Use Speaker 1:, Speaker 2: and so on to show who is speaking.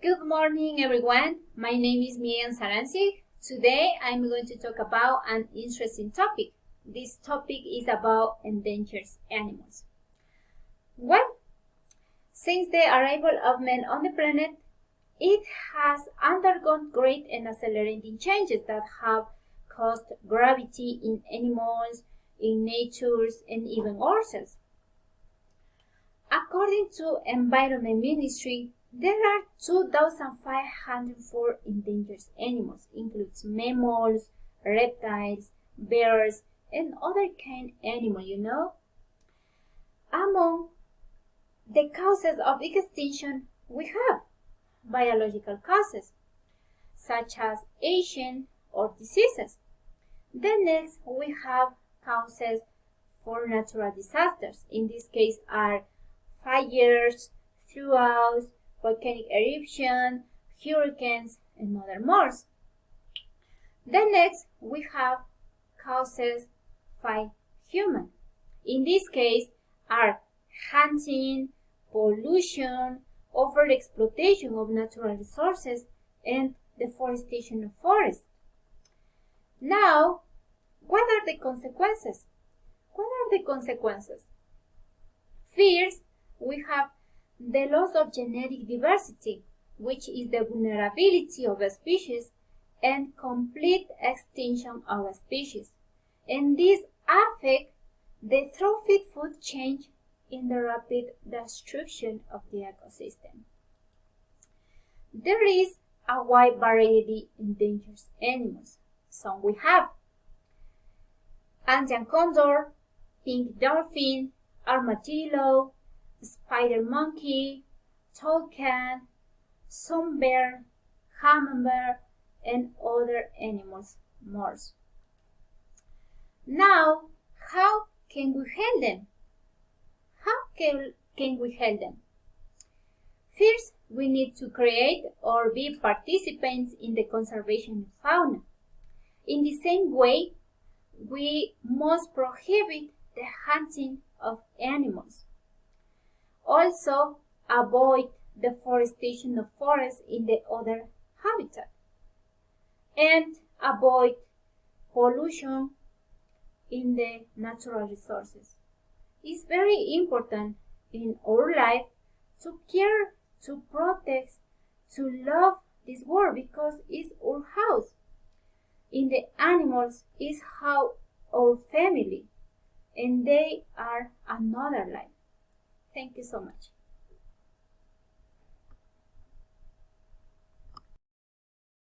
Speaker 1: Good morning, everyone. My name is Myrian Saransig. Today, I'm going to talk about an interesting topic. This topic is about endangered animals. Well, since the arrival of man on the planet, it has undergone great and accelerating changes that have caused gravity in animals, in nature, and even ourselves. According to Environment Ministry, there are 2,504 endangered animals, includes mammals, reptiles, bears, and other kind animals, Among the causes of extinction, we have biological causes, such as aging or diseases. Then next, we have causes for natural disasters. In this case are fires, floods, volcanic eruption, hurricanes, and other more. Then next, we have causes by human. In this case are hunting, pollution, overexploitation of natural resources, and deforestation of forests. Now, what are the consequences? First, we have the loss of genetic diversity, which is the vulnerability of a species and complete extinction of a species. And this affects the trophic food chain in the rapid destruction of the ecosystem. There is a wide variety of endangered animals. Some we have Andean condor, pink dolphin, armadillo, spider monkey, toucan, sun bear, hummingbird, and other animals more. Now, how can we help them? First, we need to create or be participants in the conservation of fauna. In the same way, we must prohibit the hunting of animals. Also, avoid deforestation of forests in the other habitat. And avoid pollution in the natural resources. It's very important in our life to care, to protect, to love this world because it's our house. In the animals is how our family, and they are another life. Thank you so much.